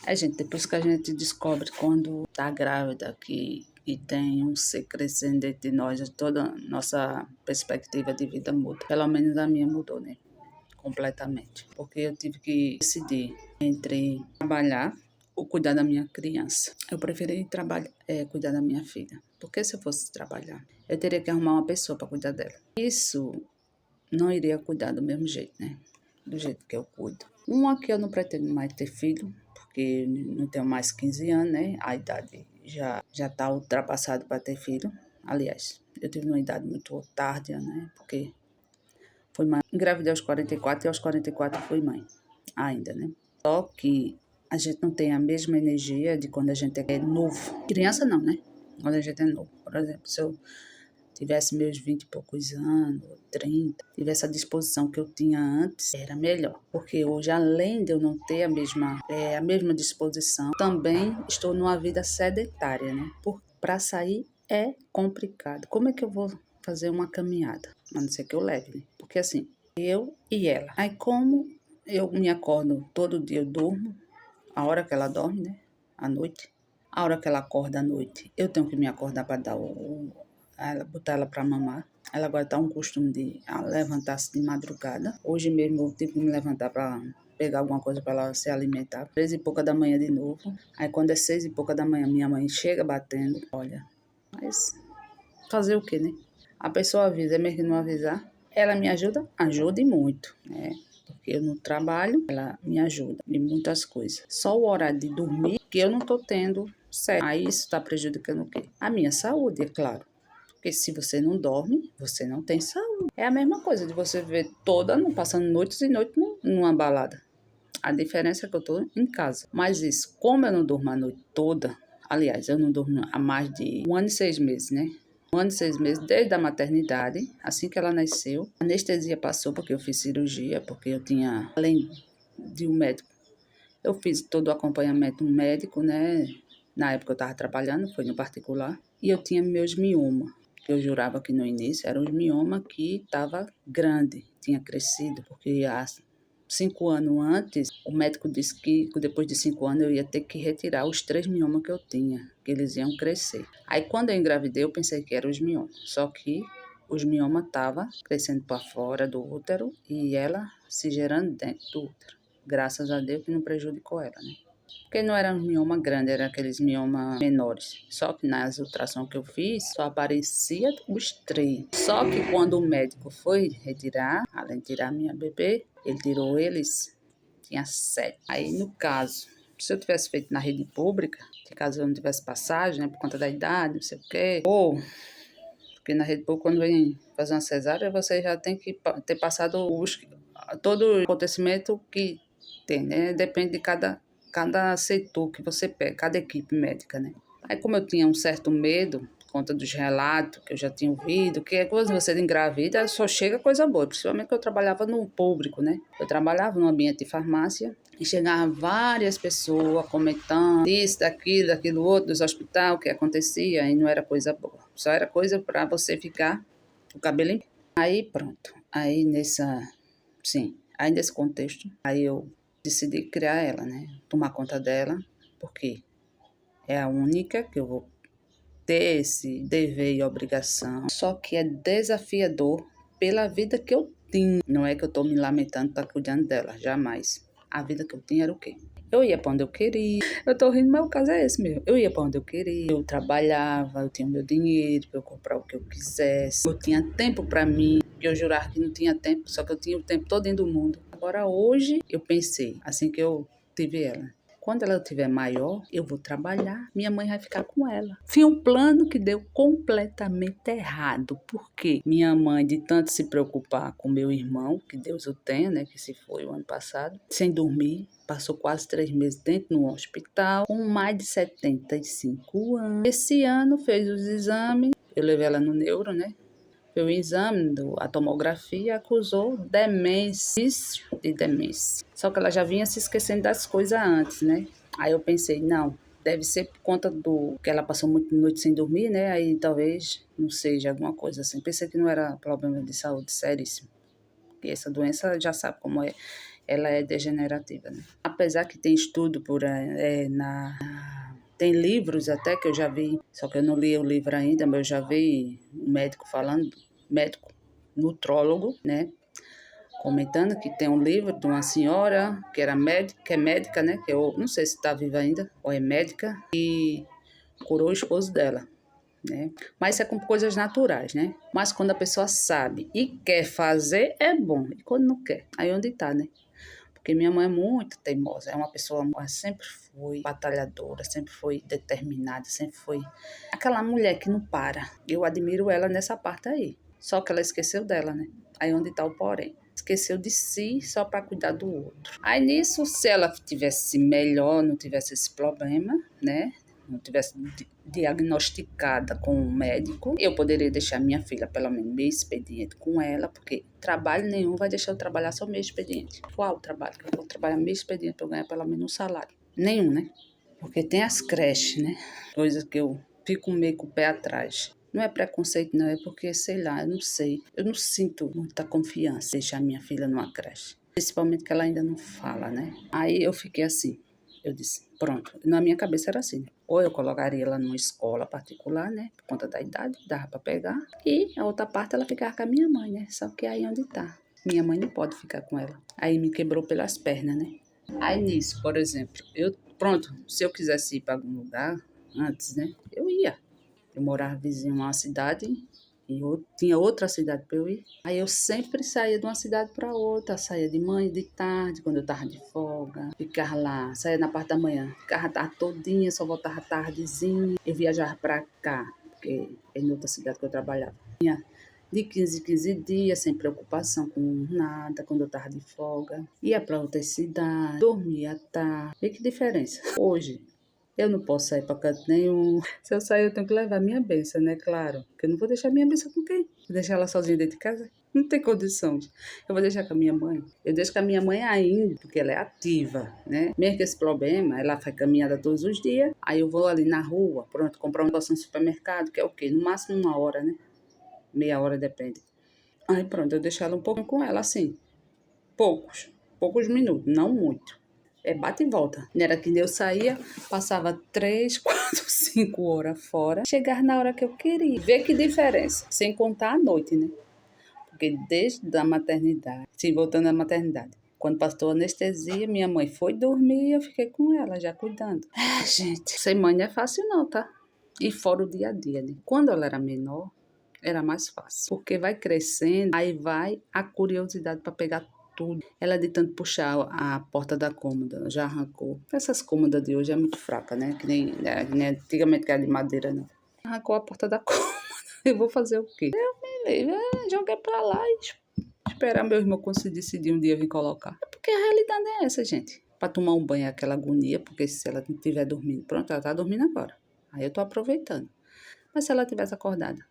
É, gente, depois que a gente descobre quando tá grávida que tem um ser crescendo dentro de nós, toda a nossa perspectiva de vida muda. Pelo menos a minha mudou, né? Completamente. Porque eu tive que decidir entre trabalhar ou cuidar da minha criança. Eu preferi cuidar da minha filha. Porque se eu fosse trabalhar, eu teria que arrumar uma pessoa para cuidar dela. Isso não iria cuidar do mesmo jeito, né? Do jeito que eu cuido. Uma que eu não pretendo mais ter filho, porque não tenho mais 15 anos, né? A idade já tá ultrapassada para ter filho. Aliás, eu tive uma idade muito tardia, né? Porque fui mãe. Engravidei aos 44 e aos 44 fui mãe ainda, né? Só que a gente não tem a mesma energia de quando a gente é novo. Criança não, né? Quando a gente é novo. Por exemplo, se eu tivesse meus 20 e poucos anos, 30, tivesse a disposição que eu tinha antes, era melhor. Porque hoje, além de eu não ter a mesma disposição, também estou numa vida sedentária, né? Para sair é complicado. Como é que eu vou fazer uma caminhada? A não ser que eu leve, né? Porque assim, eu e ela. Aí como eu me acordo todo dia, eu durmo, a hora que ela dorme, né? À noite. A hora que ela acorda à noite, eu tenho que me acordar para dar botar ela para mamar. Ela agora tá um costume de levantar-se de madrugada. Hoje mesmo eu tive que me levantar para pegar alguma coisa para ela se alimentar. 3h pouca da manhã de novo. Aí quando é 6h pouca da manhã, minha mãe chega batendo. Olha, mas fazer o quê, né? A pessoa avisa, é mesmo que não avisar. Ela me ajuda? Ajuda e muito, né? Porque eu no trabalho, ela me ajuda em muitas coisas. Só o horário de dormir que eu não tô tendo certo. Aí isso tá prejudicando o quê? A minha saúde, é claro. Porque se você não dorme, você não tem saúde. É a mesma coisa de você ver passando noites e noites numa balada. A diferença é que eu tô em casa. Mas isso, como eu não durmo a noite toda, aliás, eu não durmo há mais de 1 ano e 6 meses, né? 1 ano e 6 meses desde a maternidade, assim que ela nasceu. A anestesia passou porque eu fiz cirurgia, porque eu tinha, além de um médico, eu fiz todo o acompanhamento médico, né? Na época eu estava trabalhando, foi no particular, e eu tinha meus miomas. Eu jurava que no início eram os miomas que estava grande, tinha crescido, porque há 5 anos antes, o médico disse que depois de 5 anos eu ia ter que retirar os 3 miomas que eu tinha, que eles iam crescer. Aí quando eu engravidei, eu pensei que eram os miomas, só que os miomas estavam crescendo para fora do útero e ela se gerando dentro do útero. Graças a Deus que não prejudicou ela, né? Porque não era um mioma grande, era aqueles miomas menores. Só que nas ultrassons que eu fiz, só aparecia os 3. Só que quando o médico foi retirar, além de tirar minha bebê, ele tirou eles, tinha 7. Aí, no caso, se eu tivesse feito na rede pública, caso eu não tivesse passagem, né, por conta da idade, não sei o quê, ou porque na rede pública, quando vem fazer uma cesárea, você já tem que ter passado todo o acontecimento que tem, né? Depende de cada setor que você pega, cada equipe médica, né? Aí como eu tinha um certo medo, por conta dos relatos que eu já tinha ouvido, que quando você engravida, só chega coisa boa, principalmente que eu trabalhava no público, né? Eu trabalhava no ambiente de farmácia e chegavam várias pessoas comentando isso, daquilo outro, dos hospitais, o que acontecia, e não era coisa boa. Só era coisa para você ficar o cabelo limpo. Aí pronto, aí nesse contexto, aí eu decidi criar ela, né? Tomar conta dela, porque é a única que eu vou ter esse dever e obrigação. Só que é desafiador pela vida que eu tinha. Não é que eu estou me lamentando para cuidando dela, jamais. A vida que eu tinha era o quê? Eu ia para onde eu queria. Eu tô rindo, mas o caso é esse mesmo. Eu ia para onde eu queria. Eu trabalhava, eu tinha meu dinheiro para eu comprar o que eu quisesse. Eu tinha tempo para mim, que eu jurava que não tinha tempo, só que eu tinha o tempo todo do mundo. Agora hoje eu pensei, assim que eu tive ela, quando ela estiver maior, eu vou trabalhar, minha mãe vai ficar com ela. Foi um plano que deu completamente errado, porque minha mãe, de tanto se preocupar com meu irmão, que Deus o tenha, né, que se foi o ano passado, sem dormir, passou quase 3 meses dentro no hospital, com mais de 75 anos. Esse ano fez os exames, eu levei ela no neuro, né? O exame, a tomografia, acusou demência. Só que ela já vinha se esquecendo das coisas antes, né? Aí eu pensei, não, deve ser por conta do que ela passou muita noite sem dormir, né? Aí talvez não seja alguma coisa assim. Pensei que não era problema de saúde seríssimo. E essa doença já sabe como é. ela é degenerativa, né? Apesar que tem estudo tem livros até que eu já vi, só que eu não li o livro ainda, mas eu já vi um médico falando, médico nutrólogo, né? Comentando que tem um livro de uma senhora que era médica, que é médica, né? Que eu não sei se está viva ainda, ou é médica, e curou o esposo dela, né? Mas isso é com coisas naturais, né? Mas quando a pessoa sabe e quer fazer, é bom. E quando não quer, aí onde está, né? Porque minha mãe é muito teimosa, é uma pessoa, sempre foi batalhadora, sempre foi determinada, sempre foi aquela mulher que não para. Eu admiro ela nessa parte aí. Só que ela esqueceu dela, né? Aí onde está o porém. Esqueceu de si só para cuidar do outro. Aí nisso, se ela tivesse melhor, não tivesse esse problema, né? Não tivesse diagnosticada com um médico, eu poderia deixar minha filha, pelo menos, meio expediente com ela, porque trabalho nenhum vai deixar eu trabalhar só meio expediente. Qual o trabalho? Eu vou trabalhar meio expediente para eu ganhar pelo menos um salário. Nenhum, né? Porque tem as creches, né? Coisas que eu fico meio com o pé atrás. Não é preconceito, não, é porque, sei lá, eu não sei. Eu não sinto muita confiança em deixar minha filha numa creche. Principalmente que ela ainda não fala, né? Aí eu fiquei assim. Eu disse, pronto. Na minha cabeça era assim, né? Ou eu colocaria ela numa escola particular, né? Por conta da idade, dava para pegar. E a outra parte ela ficava com a minha mãe, né? Só que aí onde tá? Minha mãe não pode ficar com ela. Aí me quebrou pelas pernas, né? Aí nisso, por exemplo, pronto, se eu quisesse ir para algum lugar antes, né? Eu ia. Eu morava vizinho a uma cidade e eu tinha outra cidade para eu ir. Aí eu sempre saía de uma cidade para outra, saía de manhã, de tarde, quando eu estava de folga, ficava lá, saía na parte da manhã, ficava a tarde todinha, só voltava tardezinha. Eu viajava para cá, porque é em outra cidade que eu trabalhava. Tinha de 15 em 15 dias, sem preocupação com nada, quando eu estava de folga. Ia para outra cidade, dormia tarde. E que diferença? Hoje, eu não posso sair para canto nenhum. Se eu sair, eu tenho que levar minha bênção, né? Claro. Porque eu não vou deixar minha bênção com quem? Vou deixar ela sozinha dentro de casa? Não tem condições. Eu vou deixar com a minha mãe. Eu deixo com a minha mãe ainda, porque ela é ativa, né? Mesmo que esse problema, ela faz caminhada todos os dias. Aí eu vou ali na rua, pronto, comprar um negócio no supermercado, que é o quê? No máximo 1 hora, né? Meia hora, depende. Aí pronto, eu deixo ela um pouco com ela, assim. Poucos minutos, não muito. É bate e volta. Não era que eu saía, passava 3, 4, 5 horas fora, chegar na hora que eu queria. Vê que diferença, sem contar a noite, né? Porque desde a maternidade, se voltando à maternidade, quando passou a anestesia, minha mãe foi dormir e eu fiquei com ela, já cuidando. Ah, gente, ser mãe não é fácil não, tá? E fora o dia a dia, né? Quando ela era menor, era mais fácil. Porque vai crescendo, aí vai a curiosidade para pegar tudo. Ela de tanto puxar a porta da cômoda, já arrancou. Essas cômodas de hoje é muito fraca, né? Que nem antigamente que era de madeira, não. Arrancou a porta da cômoda. Eu vou fazer o quê? Joguei pra lá e esperar meu irmão conseguir decidir um dia vir colocar. É porque a realidade é essa, gente. Pra tomar um banho é aquela agonia, porque se ela não estiver dormindo, pronto, ela tá dormindo agora. Aí eu tô aproveitando. Mas se ela tivesse acordada,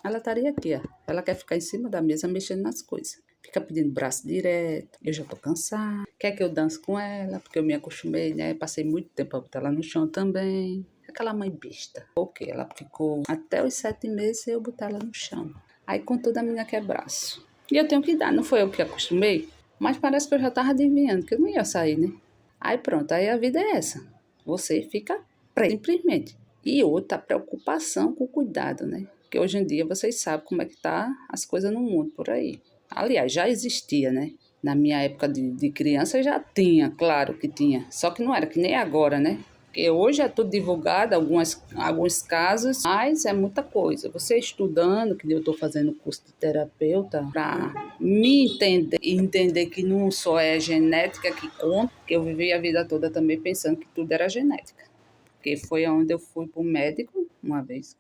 ela estaria aqui, ó. Ela quer ficar em cima da mesa mexendo nas coisas. Fica pedindo braço direto. Eu já tô cansada. Quer que eu dance com ela, porque eu me acostumei, né? Passei muito tempo a botar ela no chão também. Aquela mãe besta. Ok, ela ficou até os 7 meses e eu botar ela no chão. Aí com toda a menina quer braço. E eu tenho que dar. Não foi eu que acostumei, mas parece que eu já tava adivinhando que eu não ia sair, né? Aí pronto, aí a vida é essa. Você fica preso, simplesmente. E outra, preocupação com o cuidado, né? Porque hoje em dia vocês sabem como é que tá as coisas no mundo por aí. Aliás, já existia, né? Na minha época de criança já tinha, claro que tinha. Só que não era que nem agora, né? Porque hoje é tudo divulgado, alguns casos, mas é muita coisa. Você estudando, que eu estou fazendo curso de terapeuta, para me entender, e entender que não só é genética que conta, que eu vivi a vida toda também pensando que tudo era genética. Porque foi onde eu fui para o médico, uma vez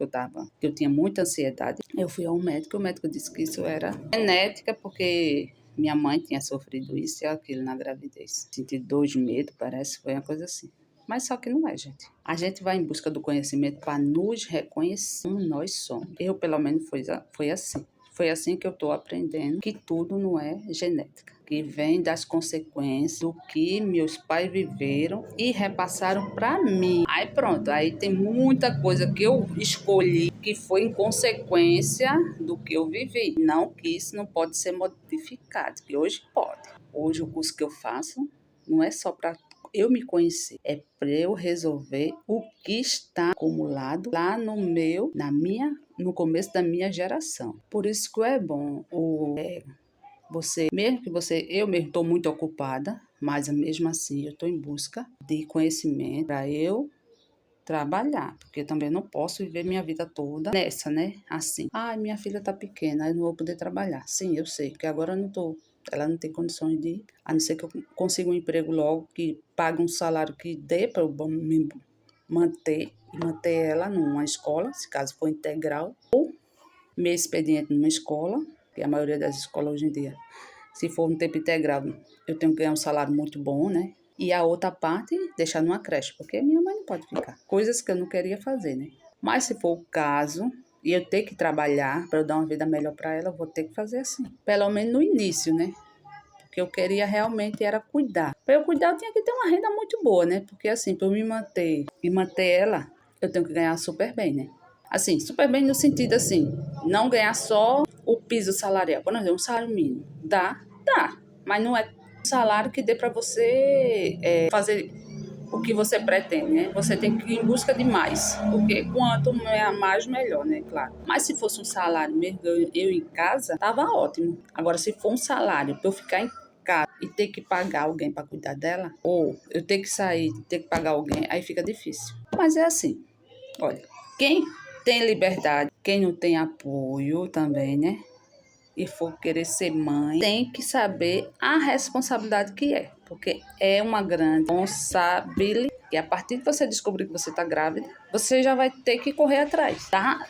que eu tinha muita ansiedade. Eu fui ao médico, o médico disse que isso era genética, porque minha mãe tinha sofrido isso e aquilo na gravidez. Senti dor de medo, parece, foi uma coisa assim. Mas só que não é, gente. A gente vai em busca do conhecimento para nos reconhecer como nós somos. Eu, pelo menos, foi assim. Foi assim que eu estou aprendendo que tudo não é genética, que vem das consequências do que meus pais viveram e repassaram para mim. Aí pronto, aí tem muita coisa que eu escolhi que foi em consequência do que eu vivi. Não que isso não pode ser modificado, que hoje pode. Hoje o curso que eu faço não é só para eu me conhecer, é para eu resolver o que está acumulado lá no começo da minha geração. Por isso que é bom eu mesmo estou muito ocupada, mas mesmo assim eu estou em busca de conhecimento para eu trabalhar, porque eu também não posso viver minha vida toda nessa, né? Assim, minha filha tá pequena, eu não vou poder trabalhar. Sim, eu sei, porque agora eu não tô, ela não tem condições de, a não ser que eu consiga um emprego logo que pague um salário que dê para eu me manter e manter ela numa escola, se caso for integral, ou meu expediente numa escola, que a maioria das escolas hoje em dia, se for um tempo integral, eu tenho que ganhar um salário muito bom, né? E a outra parte, deixar numa creche, porque minha mãe não pode ficar. Coisas que eu não queria fazer, né? Mas se for o caso, e eu ter que trabalhar para eu dar uma vida melhor para ela, eu vou ter que fazer assim. Pelo menos no início, né? Porque eu queria realmente era cuidar. Para eu cuidar, eu tinha que ter uma renda muito boa, né? Porque assim, para eu me manter e manter ela, eu tenho que ganhar super bem, né? Assim, super bem no sentido assim, não ganhar só o piso salarial. Por exemplo, um salário mínimo. Dá, mas não é um salário que dê para você fazer o que você pretende, né? Você tem que ir em busca de mais, porque quanto mais, melhor, né? Claro. Mas se fosse um salário mesmo, eu em casa, tava ótimo. Agora, se for um salário para eu ficar em casa e ter que pagar alguém para cuidar dela, ou eu ter que sair, ter que pagar alguém, aí fica difícil. Mas é assim, olha, quem tem liberdade, quem não tem apoio também, né? E for querer ser mãe, tem que saber a responsabilidade que é. Porque é uma grande responsabilidade. E a partir de você descobrir que você está grávida, você já vai ter que correr atrás, tá?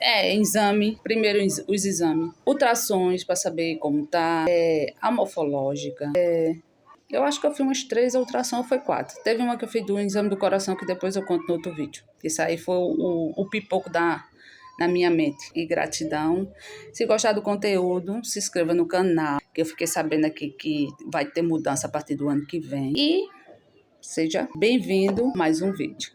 Exame, primeiro os exames, ultrassons para saber como tá, a morfológica. Eu acho que eu fiz umas 3 ultrassons, ou foi 4. Teve uma que eu fiz do exame do coração, que depois eu conto no outro vídeo. Isso aí foi o pipoco na minha mente. E gratidão. Se gostar do conteúdo, se inscreva no canal, que eu fiquei sabendo aqui que vai ter mudança a partir do ano que vem. E seja bem-vindo a mais um vídeo.